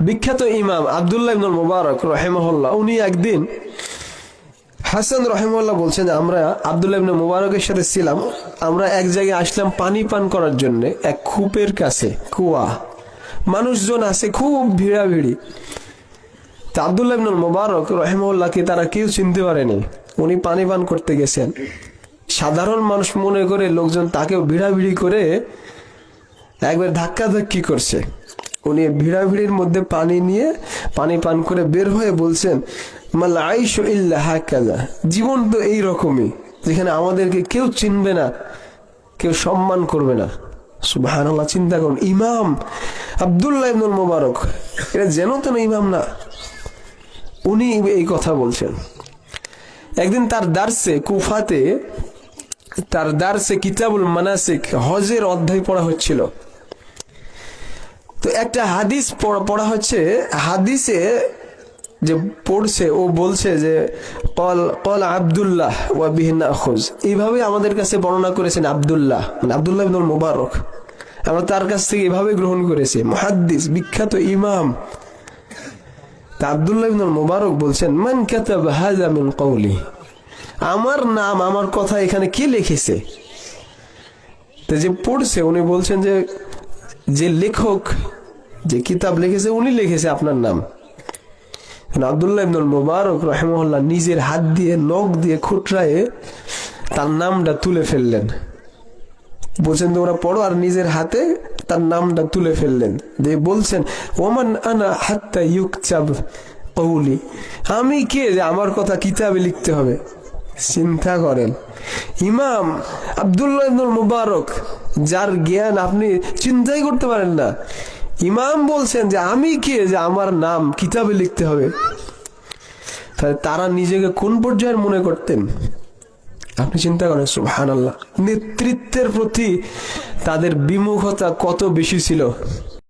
বিখ্যাত ইমাম আব্দুল্লাহ ইবনুল মুবারক রাহিমাহুল্লাহ, উনি একদিন হাসান রাহিমাহুল্লাহ বলছেন, আমরা আব্দুল্লাহ ইবনুল মুবারকের সাথে ছিলাম, আমরা এক জায়গায় আসলাম পানি পান করার জন্য, এক কূপের কাছে, কুয়া, মানুষজন আছে খুব ভিড়াভিড়ি। তা আব্দুল্লাহ ইবনুল মুবারক রাহিমাহুল্লাহকে তারা কেউ চিনতে পারেনি, উনি পানি পান করতে গেছেন। সাধারণ মানুষ মনে করে লোকজন তাকেও ভিড়াভিড়ি করে একবার ধাক্কাধাক্কি করছে। উনি ভিড়াভিড়ির মধ্যে পানি নিয়ে পানি পান করে বের হয়ে বলছেন, মাল আইশু ইল্লা হাকাযা, জীবন তো এইরকমই, যেখানে আমাদেরকে কেউ চিনবে না, কেউ সম্মান করবে না। সুবহানাল্লাহ, চিন্তা করুন, ইমাম আব্দুল্লাহ ইবনুল মুবারক, এটা যেন তেন ইমাম না, উনি এই কথা বলছেন। একদিন তার দার্সে কুফাতে, তার দার্সে কিতাবুল মানাসিক, হজের অধ্যায় পড়া হচ্ছিল। তো একটা হাদিস পড়া হচ্ছে, হাদিসে যে পড়ছে ও বলছে যে কল আব্দুল্লাহ ওয়া বিহি নাখুজ, এইভাবে আমাদের কাছে বর্ণনা করেছেন আব্দুল্লাহ, মানে আব্দুল্লাহ ইবনুল মুবারক, আমরা তার কাছ থেকে এভাবে গ্রহণ করেছি, মুহাদ্দিস, বিখ্যাত ইমাম। তা আব্দুল্লাহ ইবনুল মুবারক বলছেন, মান কাতাবা হাযা মিন কওলি, আমার নাম, আমার কথা এখানে কে লিখেছে? তো যে পড়ছে উনি বলছেন যে লেখক, যে কিতাব লিখেছে, উনি লিখেছে আপনার নাম। আব্দুল্লাহ ইবনুল মুবারক রাহিমাহুল্লাহ নিজের হাত দিয়ে, নখ দিয়ে খুঁটরায়ে তার নামটা তুলে ফেললেন। বলছেন তোমরা পড়ো, আর নিজের হাতে তার নামটা তুলে ফেললেন, যে বলছেন, ওমান আনা হাত্তা ইউকতাব কওলি, আমি কে যে আমার কথা কিতাবে লিখতে হবে? চিন্তা করেন, ইমাম আব্দুল্লাহ ইবনুল মুবারক, যার জ্ঞান আপনি চিন্তাই করতে পারেন না, ইমাম বলছেন যে আমি কে যে আমার নাম কিতাবে লিখতে হবে? তাহলে তারা নিজেকে কোন পর্যায়ের মনে করতেন আপনি চিন্তা করেন। সুবহানাল্লাহ, নেতৃত্বের প্রতি তাদের বিমুখতা কত বেশি ছিল।